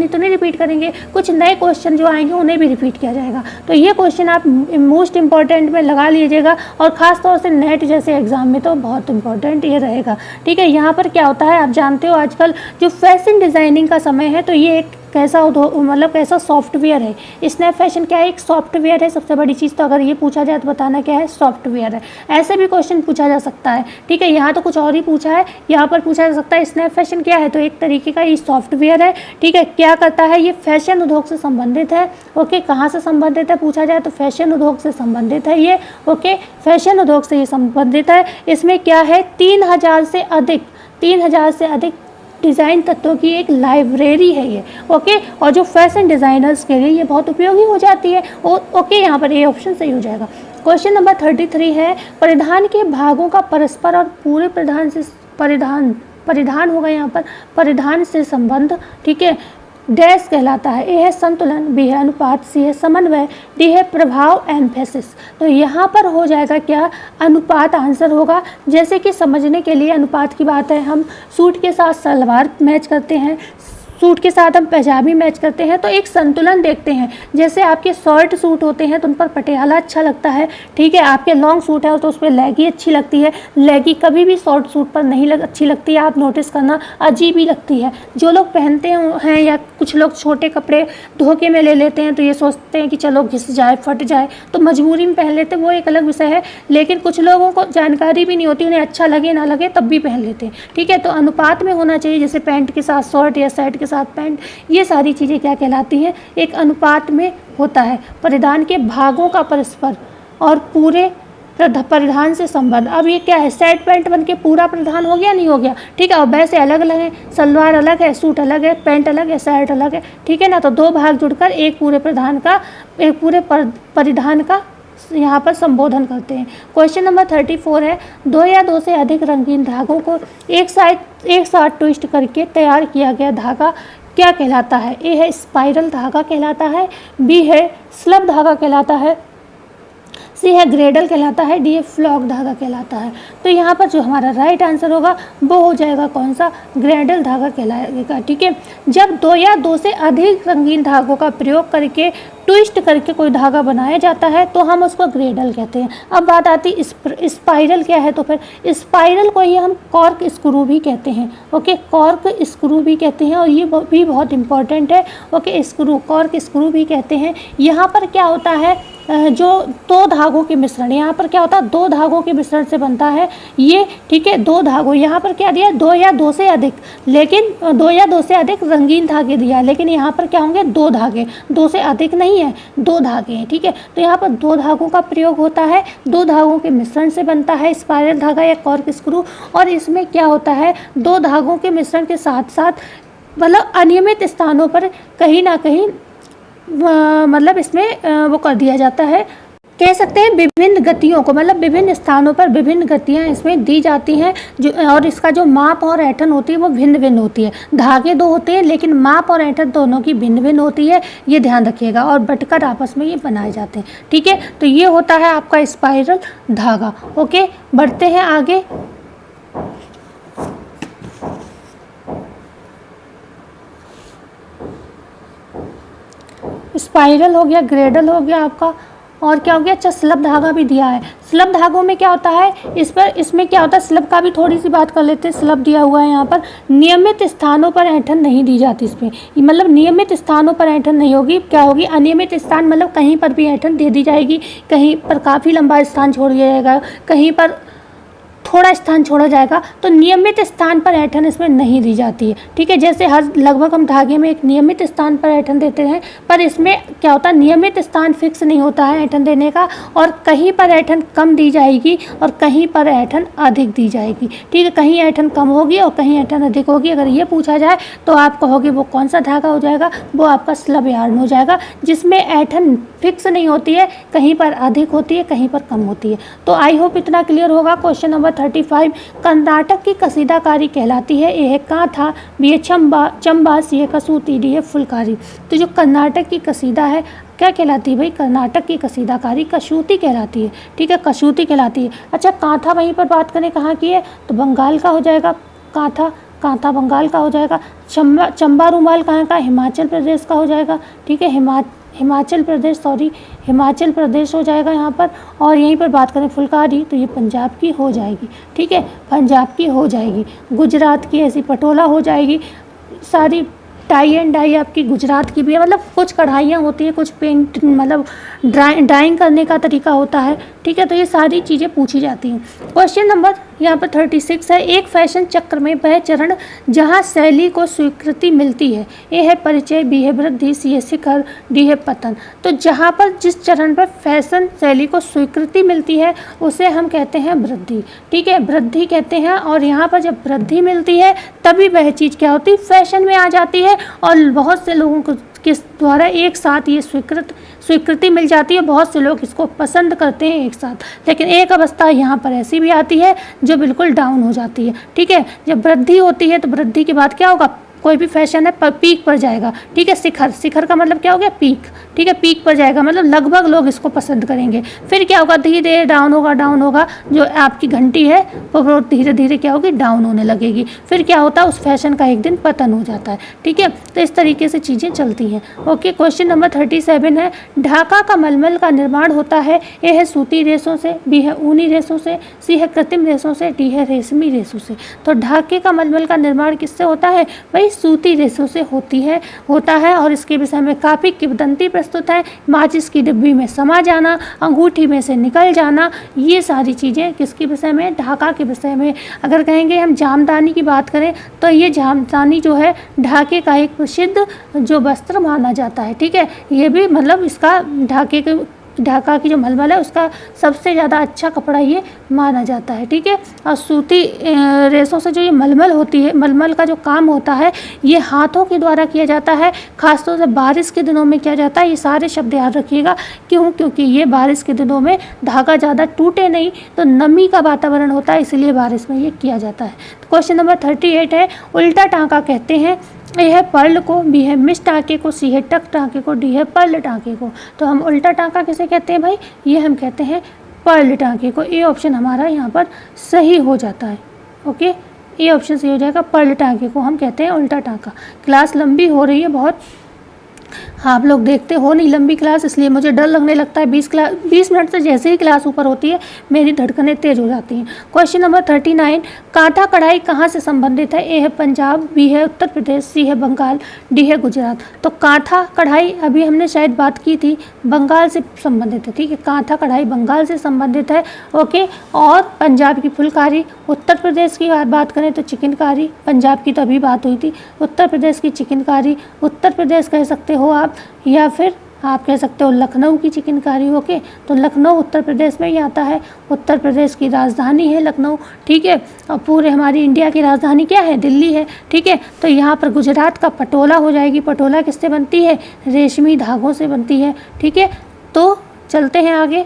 ही तो नहीं रिपीट करेंगे, कुछ नए क्वेश्चन जो आएंगे उन्हें भी रिपीट किया जाएगा। तो ये क्वेश्चन आप मोस्ट इंपॉर्टेंट में लगा लीजिएगा और ख़ास तौर से नेट जैसे एग्जाम में तो बहुत इंपॉर्टेंट ये रहेगा। ठीक है, यहाँ पर क्या होता है आप जानते हो आजकल जो फैशन डिज़ाइनिंग का समय है तो ये एक कैसा सॉफ्टवेयर है। स्नैप फैशन क्या है, एक सॉफ्टवेयर है। सबसे बड़ी चीज़ तो अगर ये पूछा जाए तो बताना क्या है, सॉफ्टवेयर है। ऐसे भी क्वेश्चन पूछा जा सकता है। ठीक है, यहाँ तो कुछ और ही पूछा है, यहाँ पर पूछा जा सकता है स्नैप फैशन क्या है, तो एक तरीके का ये सॉफ्टवेयर है। ठीक है, क्या करता है, ये फैशन उद्योग से संबंधित है। ओके, कहाँ से संबंधित है पूछा जाए तो फैशन उद्योग से संबंधित है ये। ओके, फैशन उद्योग से ये संबंधित है। इसमें क्या है 3000 से अधिक डिज़ाइन तत्वों की एक लाइब्रेरी है ये। ओके, और जो फैशन डिज़ाइनर्स के लिए ये बहुत उपयोगी हो जाती है। ओके, यहाँ पर ये ऑप्शन सही हो जाएगा। क्वेश्चन नंबर 33 है, परिधान के भागों का परस्पर और पूरे परिधान होगा यहाँ पर परिधान से संबंध। ठीक है, डैश कहलाता है। ए है संतुलन, बी है अनुपात, सी है समन्वय, डी है प्रभाव एम्फेसिस। तो यहाँ पर हो जाएगा क्या, अनुपात आंसर होगा। जैसे कि समझने के लिए अनुपात की बात है, हम सूट के साथ सलवार मैच करते हैं, सूट के साथ हम पंजाबी मैच करते हैं, तो एक संतुलन देखते हैं। जैसे आपके शॉर्ट सूट होते हैं तो उन पर पटियाला अच्छा लगता है। ठीक है, आपके लॉन्ग सूट है तो उस पर लेगी अच्छी लगती है। लेगी कभी भी शॉर्ट सूट पर नहीं अच्छी लगती है, आप नोटिस करना, अजीब ही लगती है। जो लोग पहनते हैं या कुछ लोग छोटे कपड़े धोखे में ले लेते हैं तो ये सोचते हैं कि चलो घिस जाए फट जाए तो मजबूरी में पहन लेते हैं, वो एक अलग विषय है। लेकिन कुछ लोगों को जानकारी भी नहीं होती, उन्हें अच्छा लगे ना लगे तब भी पहन लेते हैं। ठीक है, तो अनुपात में होना चाहिए, जैसे पैंट के साथ शर्ट या शर्ट के साथ पैंट, ये सारी चीज़ें क्या कहलाती हैं, एक अनुपात में होता है। परिधान के भागों का परस्पर और पूरे परिधान से संबंध। अब ये क्या है, सेट पैंट बन के पूरा परिधान हो गया नहीं हो गया। ठीक है, और वैसे अलग अलग है, सलवार अलग है, सूट अलग है, पैंट अलग है, शर्ट अलग है। ठीक है ना, तो दो भाग जुड़कर एक पूरे परिधान का यहाँ पर संबोधन करते हैं। क्वेश्चन नंबर 34 है, 2 या 2 से अधिक रंगीन धागों को एक साथ ट्विस्ट करके तैयार किया गया धागा क्या कहलाता है। ए है स्पाइरल धागा कहलाता है, बी है स्लब धागा कहलाता है, सी है ग्रेडल कहलाता है, डी है फ्लॉक धागा कहलाता है। तो यहाँ पर जो हमारा राइट आंसर होगा वो हो जाएगा कौन सा, ग्रेडल धागा कहलाएगा। ठीक है, जब 2 या 2 से अधिक रंगीन धागों का प्रयोग करके ट्विस्ट करके कोई धागा बनाया जाता है तो हम उसको ग्रेडल कहते हैं। अब बात आती स्पाइरल क्या है, तो फिर स्पाइरल को ये हम कॉर्क स्क्रू भी कहते हैं। ओके, कॉर्क स्क्रू भी कहते हैं और ये भी बहुत इंपॉर्टेंट है। ओके, कॉर्क स्क्रू भी कहते हैं। यहाँ पर क्या होता है, जो 2 धागों के मिश्रण, यहाँ पर क्या होता है 2 धागों के मिश्रण से बनता है ये। ठीक है, 2 धागों, यहाँ पर क्या दिया 2 या 2 से अधिक, लेकिन 2 या 2 से अधिक रंगीन धागे दिया, लेकिन यहाँ पर क्या होंगे 2 धागे, 2 से अधिक नहीं है 2 धागे हैं। ठीक है, तो यहाँ पर 2 धागों का प्रयोग होता है, 2 धागों के मिश्रण से बनता है स्पाइरल धागा या कॉर्क स्क्रू। और इसमें क्या होता है 2 धागों के मिश्रण के साथ साथ मतलब अनियमित स्थानों पर कहीं ना कहीं मतलब इसमें वो कर दिया जाता है, कह सकते हैं विभिन्न गतियों को, मतलब विभिन्न स्थानों पर विभिन्न गतियां इसमें दी जाती हैं जो, और इसका जो माप और ऐंठन होती है वो भिन्न भिन्न होती है। धागे दो होते हैं लेकिन माप और ऐंठन दोनों की भिन्न भिन्न होती है, ये ध्यान रखिएगा, और बटकर आपस में ये बनाए जाते हैं। ठीक है, तो ये होता है आपका स्पाइरल धागा। ओके, बढ़ते हैं आगे। स्पाइरल हो गया, ग्रेडल हो गया आपका, और क्या हो गया, अच्छा स्लब धागा भी दिया है। स्लब धागों में क्या होता है, इसमें क्या होता है, स्लब का भी थोड़ी सी बात कर लेते हैं। स्लब दिया हुआ है यहाँ पर, नियमित स्थानों पर ऐंठन नहीं दी जाती इसमें, मतलब नियमित स्थानों पर ऐंठन नहीं होगी, क्या होगी, अनियमित स्थान, मतलब कहीं पर भी ऐंठन दे दी जाएगी, कहीं पर काफ़ी लंबा स्थान छोड़ दिया जाएगा, कहीं पर थोड़ा स्थान छोड़ा जाएगा, तो नियमित स्थान पर ऐंठन इसमें नहीं दी जाती है। ठीक है, जैसे हर लगभग हम धागे में एक नियमित स्थान पर ऐंठन देते हैं, पर इसमें क्या होता है, नियमित स्थान फिक्स नहीं होता है ऐंठन देने का, और कहीं पर ऐंठन कम दी जाएगी और कहीं पर ऐंठन अधिक दी जाएगी। ठीक है, कहीं ऐंठन कम होगी और कहीं ऐंठन अधिक होगी। अगर ये पूछा जाए तो आप कहोगे वो कौन सा धागा हो जाएगा, वो आपका स्लब यार्न हो जाएगा, जिसमें ऐंठन फिक्स नहीं होती है, कहीं पर अधिक होती है, कहीं पर कम होती है। तो आई होप इतना क्लियर होगा। क्वेश्चन नंबर 35, कर्नाटक की कसीदाकारी कहलाती है। ए है कांथा, बी है चंबा, सी है कसूती, डी है फुलकारी। तो जो कर्नाटक की कसीदा है क्या कहलाती है भाई, कर्नाटक की कसीदाकारी कसूती कहलाती है। ठीक है, कसूती कहलाती है। अच्छा, कांथा वहीं पर बात करें कहाँ की है, तो बंगाल का हो जाएगा कांथा बंगाल का हो जाएगा। चंबा रुमाल कहाँ का, हिमाचल प्रदेश का हो जाएगा। ठीक है, हिमाचल प्रदेश हो जाएगा यहाँ पर। और यहीं पर बात करें फुलकारी, तो ये पंजाब की हो जाएगी। ठीक है, पंजाब की हो जाएगी। गुजरात की ऐसी पटोला हो जाएगी। सारी टाई एंड डाई आपकी गुजरात की भी है, मतलब कुछ कढ़ाइयाँ होती हैं, कुछ पेंट मतलब ड्राइंग करने का तरीका होता है। ठीक है, तो ये सारी चीज़ें पूछी जाती हैं। क्वेश्चन नंबर यहाँ पर 36 है, एक फैशन चक्र में वह चरण जहाँ शैली को स्वीकृति मिलती है। ए है परिचय, बी है वृद्धि, सी है शिखर, डी है पतन। तो जहाँ पर जिस चरण पर फैशन शैली को स्वीकृति मिलती है उसे हम कहते हैं वृद्धि। ठीक है, वृद्धि कहते हैं, और यहाँ पर जब वृद्धि मिलती है तभी वह चीज़ क्या होती है, फैशन में आ जाती है, और बहुत से लोगों को किस द्वारा एक साथ ये स्वीकृति मिल जाती है। बहुत से लोग इसको पसंद करते हैं एक साथ, लेकिन एक अवस्था यहाँ पर ऐसी भी आती है जो बिल्कुल डाउन हो जाती है। ठीक है, जब वृद्धि होती है तो वृद्धि के बाद क्या होगा, कोई भी फैशन है पर पीक पर जाएगा। ठीक है, शिखर का मतलब क्या हो गया, पीक। ठीक है, पीक पर जाएगा मतलब लगभग लोग इसको पसंद करेंगे। फिर क्या होगा, धीरे धीरे डाउन होगा, जो आपकी घंटी है वो धीरे धीरे क्या होगी, डाउन होने लगेगी। फिर क्या होता है, उस फैशन का एक दिन पतन हो जाता है। ठीक है, तो इस तरीके से चीज़ें चलती हैं। ओके, क्वेश्चन नंबर 37 है, ढाका का मलमल का निर्माण होता है। ए है सूती रेशों से, बी है ऊनी रेशों से, सी है कृत्रिम रेशों से, डी है रेशमी रेशों से। तो ढाके का मलमल का निर्माण किससे होता है भाई, सूती रेशों से होता है। और इसके विषय में काफ़ी किंवदंती प्रस्तुत है। माचिस की डिब्बी में समा जाना, अंगूठी में से निकल जाना, ये सारी चीज़ें किसके विषय में, ढाका के विषय में। अगर कहेंगे हम जामदानी की बात करें तो ये जामदानी जो है ढाके का एक प्रसिद्ध जो वस्त्र माना जाता है। ठीक है, ये भी मतलब इसका ढाका की जो मलमल है उसका सबसे ज़्यादा अच्छा कपड़ा ये माना जाता है। ठीक है, और सूती रेशों से जो ये मलमल होती है, मलमल का जो काम होता है ये हाथों के द्वारा किया जाता है। खासतौर से बारिश के दिनों में किया जाता है। ये सारे शब्द याद रखिएगा, क्योंकि ये बारिश के दिनों में धागा ज़्यादा टूटे नहीं, तो नमी का वातावरण होता है, इसलिए बारिश में ये किया जाता है। तो क्वेश्चन नंबर 38 है, उल्टा टाँका कहते हैं। ए है पर्ल को, बी है मिस टाँके को, सी है टक टाँके को, डी है पर्ल टाँके को। तो हम उल्टा टाँका किसे कहते हैं भाई, ये हम कहते हैं पर्ल टाँके को। ए ऑप्शन हमारा यहाँ पर सही हो जाता है। ओके, ए ऑप्शन सही हो जाएगा, पर्ल टाँके को हम कहते हैं उल्टा टाँका। क्लास लंबी हो रही है बहुत, आप लोग देखते हो नहीं लंबी क्लास, इसलिए मुझे डर लगने लगता है। 20 मिनट से जैसे ही क्लास ऊपर होती है मेरी धड़कनें तेज हो जाती हैं। क्वेश्चन नंबर 39, कांथा कढ़ाई कहाँ से संबंधित है। ए है पंजाब, बी है उत्तर प्रदेश, सी है बंगाल, डी है गुजरात। तो कांथा कढ़ाई अभी हमने शायद बात की थी, बंगाल से संबंधित है। ठीक है, कांथा कढ़ाई बंगाल से संबंधित है। ओके, और पंजाब की फुलकारी, उत्तर प्रदेश की बात करें तो चिकनकारी, पंजाब की तो अभी बात हुई थी, उत्तर प्रदेश की चिकनकारी, उत्तर प्रदेश कह सकते हो आप, या फिर आप कह सकते हो लखनऊ की चिकनकारी। ओके, तो लखनऊ उत्तर प्रदेश में ही आता है, उत्तर प्रदेश की राजधानी है लखनऊ। ठीक है, और पूरे हमारी इंडिया की राजधानी क्या है, दिल्ली है। ठीक है, तो यहाँ पर गुजरात का पटोला हो जाएगी। पटोला किससे बनती है, रेशमी धागों से बनती है। ठीक है, तो चलते हैं आगे।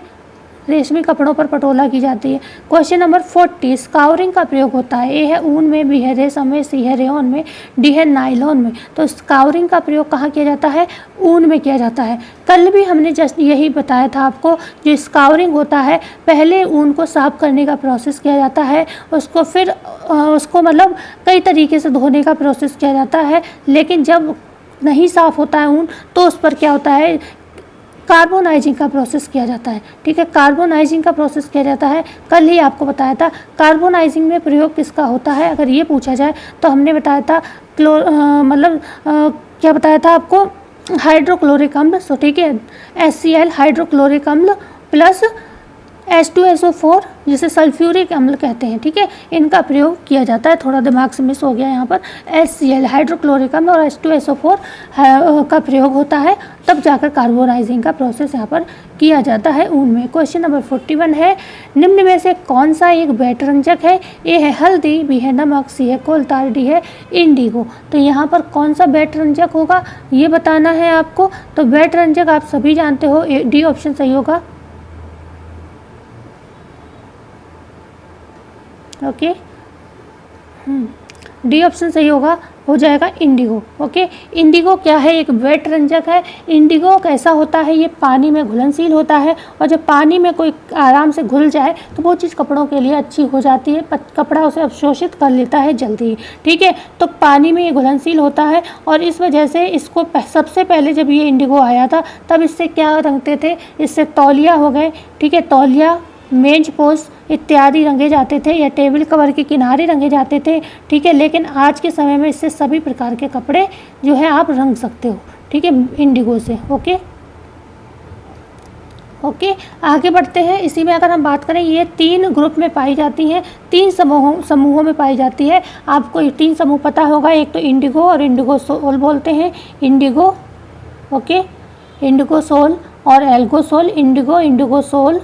रेशमी कपड़ों पर पटोला की जाती है। क्वेश्चन नंबर 40, स्काउरिंग का प्रयोग होता है। ए है ऊन में, बी है रेशम में, सी है रेयॉन में, डी है नायलॉन में। तो स्काउरिंग का प्रयोग कहाँ किया जाता है? ऊन में किया जाता है। कल भी हमने जस्ट यही बताया था आपको, जो स्काउरिंग होता है पहले ऊन को साफ करने का प्रोसेस किया जाता है, उसको फिर उसको मतलब कई तरीके से धोने का प्रोसेस किया जाता है, लेकिन जब नहीं साफ़ होता है ऊन तो उस पर क्या होता है? कार्बोनाइजिंग का प्रोसेस किया जाता है। ठीक है, कार्बोनाइजिंग का प्रोसेस किया जाता है। कल ही आपको बताया था कार्बोनाइजिंग में प्रयोग किसका होता है। अगर ये पूछा जाए तो हमने बताया था क्या बताया था आपको? हाइड्रोक्लोरिक अम्ल। सो ठीक है, HCl हाइड्रोक्लोरिक अम्ल प्लस H2SO4 जिसे सल्फ्यूरिक अम्ल कहते हैं। ठीक है, इनका प्रयोग किया जाता है। थोड़ा दिमाग से मिस हो गया यहाँ पर। HCl हाइड्रोक्लोरिक अम्ल और H2SO4 का प्रयोग होता है, तब जाकर कार्बोनाइजिंग का प्रोसेस यहाँ पर किया जाता है ऊन में। क्वेश्चन नंबर 41 है, निम्न में से कौन सा एक बैट रंजक है? ए है हल्दी, बी है नमक, सी है कोलतार, डी है इंडिगो। तो यहाँ पर कौन सा बैट रंजक होगा ये बताना है आपको। तो बैट रंजक आप सभी जानते हो, डी ऑप्शन सही होगा। ओके, डी ऑप्शन सही होगा, हो जाएगा इंडिगो। ओके, इंडिगो क्या है? एक वेट रंजक है। इंडिगो कैसा होता है? ये पानी में घुलनशील होता है, और जब पानी में कोई आराम से घुल जाए तो वो चीज़ कपड़ों के लिए अच्छी हो जाती है, कपड़ा उसे अवशोषित कर लेता है जल्दी। ठीक है, तो पानी में ये घुलनशील होता है, और इस वजह से इसको सबसे पहले जब ये इंडिगो आया था तब इससे क्या रंगते थे? इससे तौलिया हो गए। ठीक है, तौलिया, मेज पोस्ट इत्यादि रंगे जाते थे, या टेबल कवर के किनारे रंगे जाते थे। ठीक है, लेकिन आज के समय में इससे सभी प्रकार के कपड़े जो है आप रंग सकते हो। ठीक है, इंडिगो से। ओके ओके, आगे बढ़ते हैं। इसी में अगर हम बात करें, ये 3 ग्रुप में पाई जाती हैं, 3 समूहों में पाई जाती है। आपको ये 3 समूह पता होगा। एक तो इंडिगो और इंडिगो सोल बोलते हैं। इंडिगो, ओके, इंडिगो सोल और algosol. Indigo, indigosol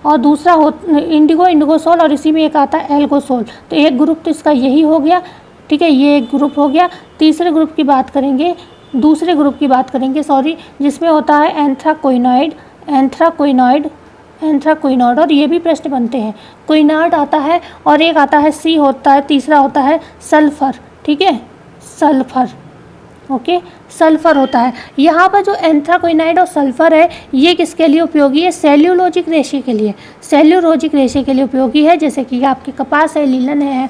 और दूसरा हो इंडिगो, इंडिगो सोल, और इसी में एक आता है एल्गो सोल। तो एक ग्रुप तो इसका यही हो गया। ठीक है, ये एक ग्रुप हो गया। तीसरे ग्रुप की बात करेंगे, दूसरे ग्रुप की बात करेंगे जिसमें होता है एंथ्राक्विनॉइड, और ये भी प्रश्न बनते हैं। क्विनॉइड आता है, और एक आता है सी होता है, तीसरा होता है सल्फर। ठीक है, सल्फर। ओके, सल्फर होता है। यहाँ पर जो एंथ्राक्विनॉइड और सल्फर है, ये किसके लिए उपयोगी है? सेल्यूलोजिक रेशे के लिए। सेल्यूलोजिक रेशे के लिए उपयोगी है। जैसे कि आपके कपास है, लीलन है,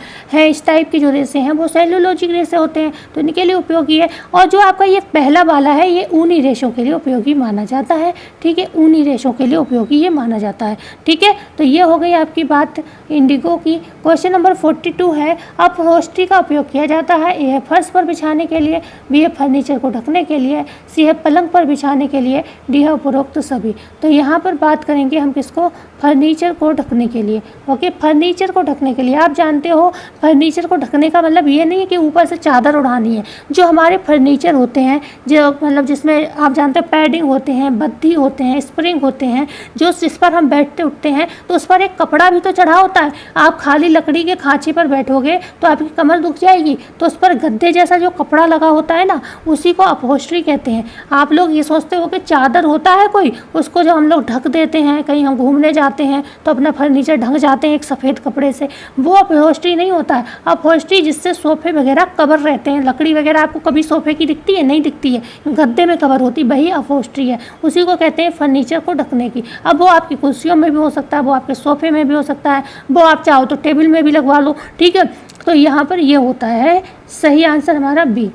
इस टाइप की जो रेशे हैं वो सेल्यूलोजिक रेशे होते हैं, तो इनके लिए उपयोगी है। और जो आपका ये पहला वाला है, ये ऊनी रेशों के लिए उपयोगी माना जाता है। ठीक है, ऊनी रेशों के लिए उपयोगी ये माना जाता है। ठीक है, तो ये हो गई आपकी बात इंडिगो की। क्वेश्चन नंबर 42 है, अपहोल्स्ट्री का उपयोग किया जाता है। ए है फर्श पर बिछाने के लिए, बी है फर्नीचर को ढकने के लिए, सी है पलंग पर बिछाने के लिए, डी है उपरोक्त सभी। तो यहाँ पर बात करेंगे हम किसको? फर्नीचर को ढकने के लिए। ओके, फर्नीचर को ढकने के लिए। आप जानते हो फर्नीचर को ढकने का मतलब ये नहीं है कि ऊपर से चादर उड़ानी है। जो हमारे फर्नीचर होते हैं, जो मतलब जिसमें आप जानते हैं पैडिंग होते हैं, बद्दी होते हैं, स्प्रिंग होते हैं, जो जिस पर हम बैठते उठते हैं, तो उस पर एक कपड़ा भी तो चढ़ा होता है। आप खाली लकड़ी के खांचे पर बैठोगे तो आपकी कमर दुख जाएगी, तो उस पर गद्दे जैसा जो कपड़ा लगा होता है ना, उसी को अपहोल्स्ट्री कहते हैं। आप लोग ये सोचते हो कि चादर होता है कोई, उसको जो हम लोग ढक देते हैं, कहीं हम घूमने जाते हैं तो अपना फर्नीचर ढक जाते हैं एक सफ़ेद कपड़े से, वो अपहोल्स्ट्री नहीं होता है। अपहोल्स्ट्री जिससे सोफ़े वगैरह कवर रहते हैं, लकड़ी वगैरह आपको कभी सोफ़े की दिखती है? नहीं दिखती है, गद्दे में कवर होती, वही अपहोल्स्ट्री है। उसी को कहते हैं फर्नीचर को ढकने की। अब वो आपकी कुर्सियों में भी हो सकता है, वो आपके सोफ़े में भी हो सकता है, वो आप चाहो तो टेबल में भी लगवा लो। ठीक है, तो यहाँ पर ये होता है सही आंसर हमारा बी।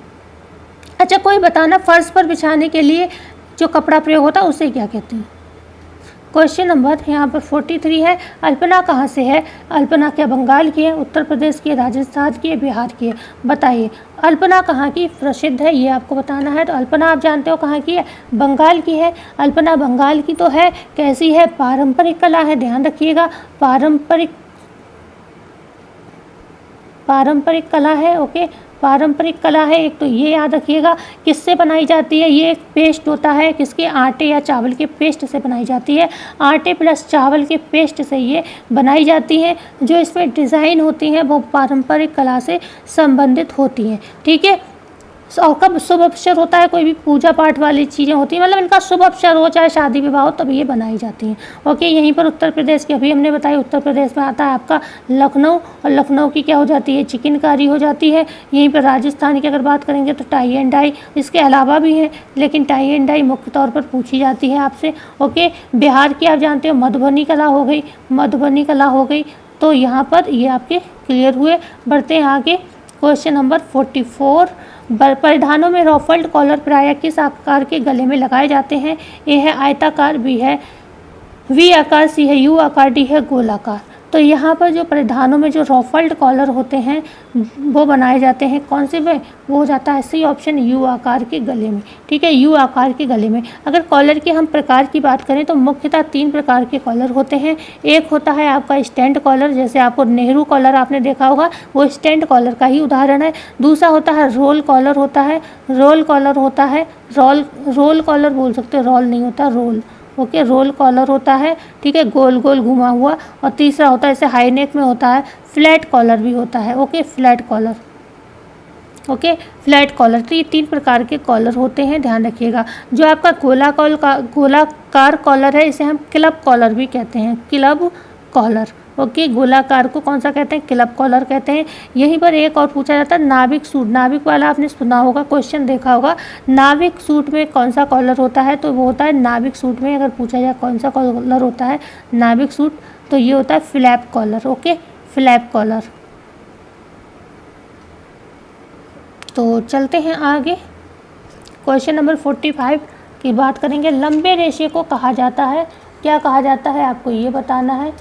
अच्छा, कोई बताना फर्श पर बिछाने के लिए जो कपड़ा प्रयोग होता है उसे क्या कहते हैं? क्वेश्चन नंबर यहाँ पर 43 है, अल्पना कहाँ से है? अल्पना क्या बंगाल की है, उत्तर प्रदेश की है, राजस्थान की है, बिहार की है? बताइए, अल्पना कहाँ की प्रसिद्ध है, ये आपको बताना है। तो अल्पना आप जानते हो कहाँ की है? बंगाल की है। अल्पना बंगाल की तो है, कैसी है? पारंपरिक कला है, ध्यान रखिएगा, पारंपरिक कला है। ओके, पारंपरिक कला है एक, तो ये याद रखिएगा। किससे बनाई जाती है? ये एक पेस्ट होता है, किसके? आटे या चावल के पेस्ट से बनाई जाती है। आटे प्लस चावल के पेस्ट से ये बनाई जाती है। जो इसमें डिज़ाइन होती हैं वो पारंपरिक कला से संबंधित होती हैं। ठीक है, और कब शुभ अवसर होता है, कोई भी पूजा पाठ वाली चीज़ें होती हैं, मतलब इनका शुभ अवसर हो चाहे शादी विवाह हो तब ये बनाई जाती हैं। ओके, यहीं पर उत्तर प्रदेश की अभी हमने बताई, उत्तर प्रदेश में आता है आपका लखनऊ, और लखनऊ की क्या हो जाती है, चिकनकारी हो जाती है। यहीं पर राजस्थान की अगर बात करेंगे तो टाई एंड डाई, इसके अलावा भी हैं लेकिन टाई एंड डाई मुख्य तौर पर पूछी जाती है आपसे। ओके, बिहार की आप जानते हो मधुबनी कला हो गई, मधुबनी कला हो गई। तो यहाँ पर ये आपके क्लियर हुए। बढ़ते हैं आगे, क्वेश्चन नंबर 44। परिधानों में रॉफल्ड कॉलर प्रायः किस आकार के गले में लगाए जाते हैं? ए है आयताकार, बी है वी आकार, सी है यू आकार, डी है गोलाकार। तो यहाँ पर जो परिधानों में जो रॉफल्ड कॉलर होते हैं वो बनाए जाते हैं कौन से में, वो हो जाता है सी ऑप्शन यू आकार के गले में। ठीक है, यू आकार के गले में। अगर कॉलर के हम प्रकार की बात करें तो मुख्यतः 3 प्रकार के कॉलर होते हैं। एक होता है आपका स्टैंड कॉलर, जैसे आपको नेहरू कॉलर आपने देखा होगा, वो स्टैंड कॉलर का ही उदाहरण है। दूसरा होता है रोल कॉलर होता है, रोल कॉलर होता है, रोल कॉलर बोल सकते हो, रोल नहीं होता, रोल। ओके, रोल कॉलर होता है, ठीक है, गोल गोल घुमा हुआ। और तीसरा होता है जैसे हाई नेक में होता है फ्लैट कॉलर भी होता है। Okay, flat collar. Okay, flat collar. तो ये 3 प्रकार के कॉलर होते हैं, ध्यान रखिएगा। जो आपका गोलाकार कॉलर है इसे हम क्लब कॉलर भी कहते हैं, क्लब कॉलर। ओके, गोलाकार को कौन सा कहते हैं, क्लब कॉलर कहते हैं। यहीं पर एक और पूछा जाता है नाविक सूट, नाविक वाला आपने सुना होगा, क्वेश्चन देखा होगा। नाविक सूट में कौन सा कॉलर होता है, तो वो होता है नाविक सूट में अगर पूछा जाए कौन सा कॉलर होता है नाविक सूट, तो ये होता है flap collar. Okay, flap collar. तो चलते हैं आगे, क्वेश्चन नंबर 45 की बात करेंगे। लंबे रेशे को कहा जाता है, क्या कहा जाता है आपको ये बताना है।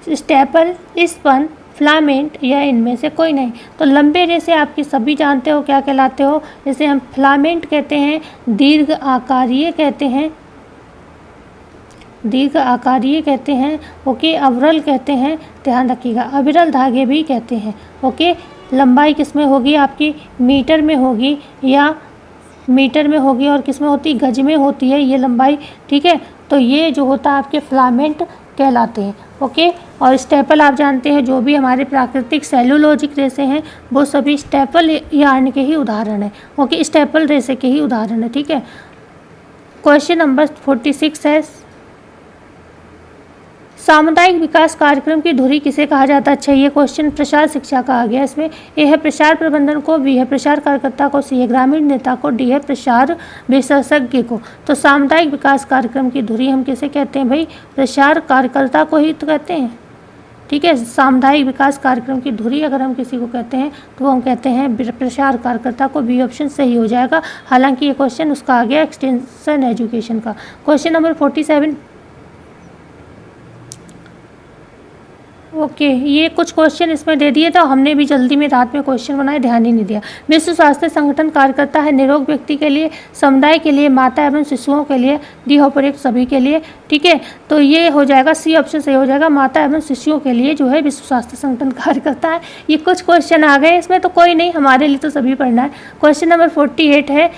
स्टेपल, स्पन, फिलामेंट या इनमें से कोई नहीं। तो लंबे रेशे आपकी सभी जानते हो क्या कहलाते हो, जैसे हम फिलामेंट कहते हैं, दीर्घ आकारीय कहते हैं, दीर्घ आकारीय कहते हैं। ओके, अविरल कहते हैं, ध्यान रखिएगा, अविरल धागे भी कहते हैं। ओके, लंबाई किस में होगी आपकी, मीटर में होगी, या मीटर में होगी, और किस में होती, गज में होती है ये लंबाई। ठीक है, तो ये जो होता है आपके फिलामेंट कहलाते हैं। ओके, और स्टेपल आप जानते हैं जो भी हमारे प्राकृतिक सेलुलोजिक रेशे हैं वो सभी स्टेपल यार्न के ही उदाहरण है। ओके, स्टेपल रेशे के ही उदाहरण है। ठीक है, क्वेश्चन नंबर 46 है, सामुदायिक विकास कार्यक्रम की धुरी किसे कहा जाता है। अच्छा, ये क्वेश्चन प्रसार शिक्षा का आ गया। इसमें ए है प्रसार प्रबंधन को, बी है प्रसार कार्यकर्ता को, सी है ग्रामीण नेता को, डी है प्रसार विशेषज्ञ को। तो सामुदायिक विकास कार्यक्रम की धुरी हम किसे कहते हैं भाई, प्रसार कार्यकर्ता को ही तो कहते हैं। ठीक है, सामुदायिक विकास कार्यक्रम की धुरी अगर हम किसी को कहते हैं तो हम कहते हैं प्रसार कार्यकर्ता को। बी ऑप्शन सही हो जाएगा। हालांकि ये क्वेश्चन उसका आ गया एक्सटेंशन एजुकेशन का। Question number 47। ओके, ये कुछ क्वेश्चन इसमें दे दिए, तो हमने भी जल्दी में रात में क्वेश्चन बनाए, ध्यान ही नहीं दिया। विश्व स्वास्थ्य संगठन कार्य करता है निरोग व्यक्ति के लिए, समुदाय के लिए, माता एवं शिशुओं के लिए, डी ऑपरेट सभी के लिए। ठीक है, तो ये हो जाएगा सी ऑप्शन सही हो जाएगा, माता एवं शिशुओं के लिए जो है विश्व स्वास्थ्य संगठन कार्य करता है। ये कुछ क्वेश्चन आ गए इसमें, तो कोई नहीं, हमारे लिए तो सभी पढ़ना है। क्वेश्चन नंबर 48 है,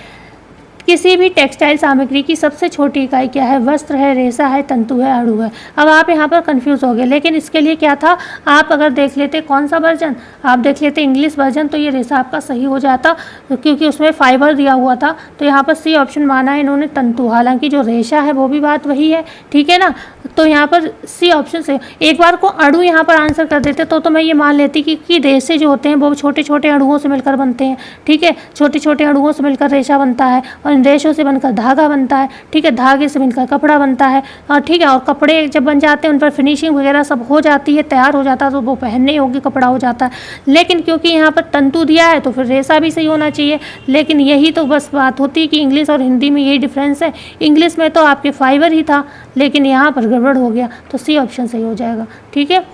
किसी भी टेक्सटाइल सामग्री की सबसे छोटी इकाई क्या है, वस्त्र है, रेशा है, तंतु है, अणु है। अब आप यहाँ पर कंफ्यूज हो गए, लेकिन इसके लिए क्या था, आप अगर देख लेते कौन सा वर्जन, आप देख लेते इंग्लिश वर्जन, तो ये रेशा आपका सही हो जाता, क्योंकि उसमें फाइबर दिया हुआ था। तो यहाँ पर सी ऑप्शन माना है इन्होंने, तंतु। हालांकि जो रेशा है वो भी बात वही है, ठीक है ना। तो यहाँ पर सी ऑप्शन से, एक बार को अणु यहाँ पर आंसर कर देते तो मैं ये मान लेती कि रेशे जो होते हैं वो छोटे छोटे अणुओं से मिलकर बनते हैं। ठीक है, छोटे छोटे अणुओं से मिलकर रेशा बनता है, और रेशों से बनकर धागा बनता है। ठीक है, धागे से बनकर कपड़ा बनता है। और ठीक है, और कपड़े जब बन जाते हैं उन पर फिनिशिंग वगैरह सब हो जाती है, तैयार हो जाता है, तो वो पहनने योग्य कपड़ा हो जाता है। लेकिन क्योंकि यहाँ पर तंतु दिया है तो फिर रेशा भी सही होना चाहिए। लेकिन यही तो बस बात होती है कि इंग्लिश और हिंदी में यही डिफरेंस है। इंग्लिश में तो आपके फाइबर ही था, लेकिन यहाँ पर गड़बड़ हो गया, तो सी ऑप्शन सही हो जाएगा। ठीक है,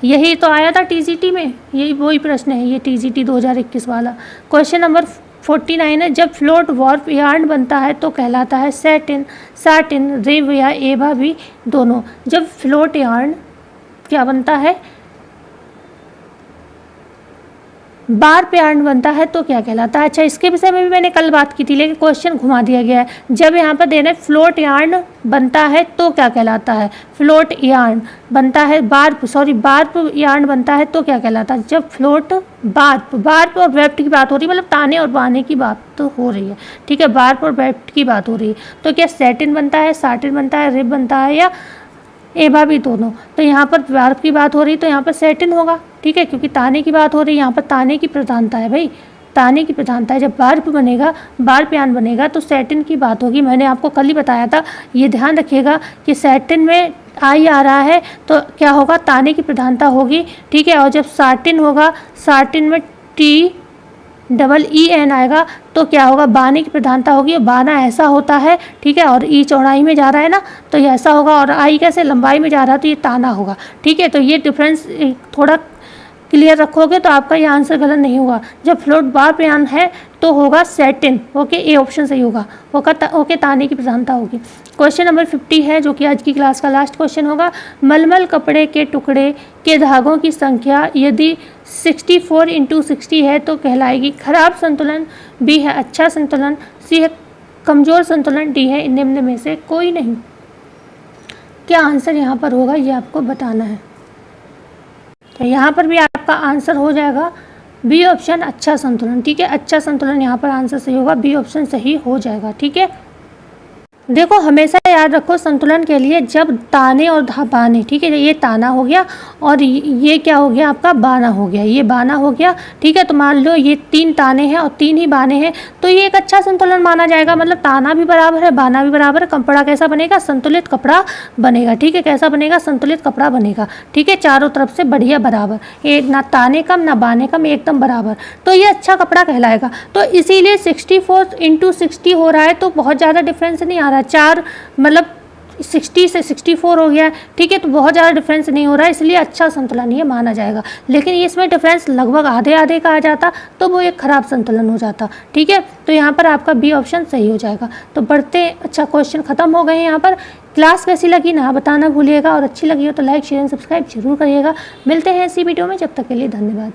यही तो आया था टीजीटी में, यही वही प्रश्न है ये टीजीटी 2021 वाला। क्वेश्चन नंबर 49 है, जब फ्लोट वार्प यार्न बनता है तो कहलाता है सैटिन, साटिन, रिब या एबा भी दोनों। जब फ्लोट यार्न क्या बनता है, बार पे यार्न बनता है तो क्या कहलाता है। अच्छा, इसके विषय में भी मैंने कल बात की थी, लेकिन क्वेश्चन घुमा दिया गया है। जब यहाँ पर देना है फ्लोट यार्न बनता है तो क्या कहलाता है। फ्लोट यार्न बनता है, बार्प यार्न बनता है तो क्या कहलाता है। जब फ्लोट बार्प और वेफ्ट की बात हो रही है, मतलब ताने और बाने की बात तो हो रही है, ठीक है, बार्प और वेफ्ट की बात हो रही है, तो क्या सैटिन बनता है, साटिन बनता है, रिब बनता है या एबा भी दोनों। तो यहाँ पर बार्प की बात हो रही है तो यहाँ पर सैटिन होगा, ठीक है, क्योंकि ताने की बात हो रही है, यहाँ पर ताने की प्रधानता है भाई, ताने की प्रधानता है। जब बार्प यार्न बनेगा तो सैटिन की बात होगी। मैंने आपको कल ही बताया था, ये ध्यान रखिएगा कि सैटिन में आई आ रहा है तो क्या होगा, ताने की प्रधानता होगी, ठीक है। और जब साटिन होगा, साटिन में TEEN आएगा तो क्या होगा, बाने की प्रधानता होगी। और बाना ऐसा होता है, ठीक है, और ई चौड़ाई में जा रहा है ना, तो ये ऐसा होगा, और आई कैसे लंबाई में जा रहा है तो ये ताना होगा, ठीक है। तो ये डिफरेंस थोड़ा क्लियर रखोगे तो आपका ये आंसर गलत नहीं होगा। जब फ्लोट बार्प यार्न है तो होगा सैटिन, ओके, ए ऑप्शन सही होगा, ओके, ताने की प्रधानता होगी। क्वेश्चन नंबर 50 है, जो कि आज की क्लास का लास्ट क्वेश्चन होगा। मलमल कपड़े के टुकड़े के धागों की संख्या यदि 64 × 60 है तो कहलाएगी खराब संतुलन, बी है अच्छा संतुलन, सी है कमज़ोर संतुलन, डी है निम्न में से कोई नहीं। क्या आंसर यहाँ पर होगा ये आपको बताना है। तो यहाँ पर भी आपका आंसर हो जाएगा बी ऑप्शन अच्छा संतुलन, ठीक है, अच्छा संतुलन यहाँ पर आंसर सही होगा, बी ऑप्शन सही हो जाएगा, ठीक है। देखो हमेशा याद रखो संतुलन के लिए जब ताने और बाने, ठीक है, ये ताना हो गया और ये क्या हो गया आपका बाना हो गया, ये बाना हो गया, ठीक है। तो मान लो ये 3 ताने हैं और 3 ही बाने हैं तो ये एक अच्छा संतुलन माना जाएगा, मतलब ताना भी बराबर है, बाना भी बराबर है, कपड़ा कैसा बनेगा, संतुलित कपड़ा बनेगा, ठीक है, कैसा बनेगा, संतुलित कपड़ा बनेगा, ठीक है, चारों तरफ से बढ़िया बराबर, एक ना ताने कम ना बाने कम, एकदम बराबर, तो ये अच्छा कपड़ा कहलाएगा। तो इसीलिए 64 × 60 हो रहा है तो बहुत ज़्यादा डिफरेंस नहीं आ रहा है, 4 मतलब 60 से 64 हो गया, ठीक है, तो बहुत ज़्यादा डिफरेंस नहीं हो रहा है, इसलिए अच्छा संतुलन ये माना जाएगा। लेकिन इसमें डिफरेंस लगभग आधे आधे का आ जाता तो वो एक खराब संतुलन हो जाता, ठीक है। तो यहाँ पर आपका बी ऑप्शन सही हो जाएगा। तो बढ़ते, अच्छा क्वेश्चन खत्म हो गए हैं यहाँ पर। क्लास कैसी लगी ना बताना भूलिएगा, और अच्छी लगी हो तो लाइक शेयर एंड सब्सक्राइब जरूर करिएगा। मिलते हैं इसी वीडियो में, जब तक के लिए धन्यवाद।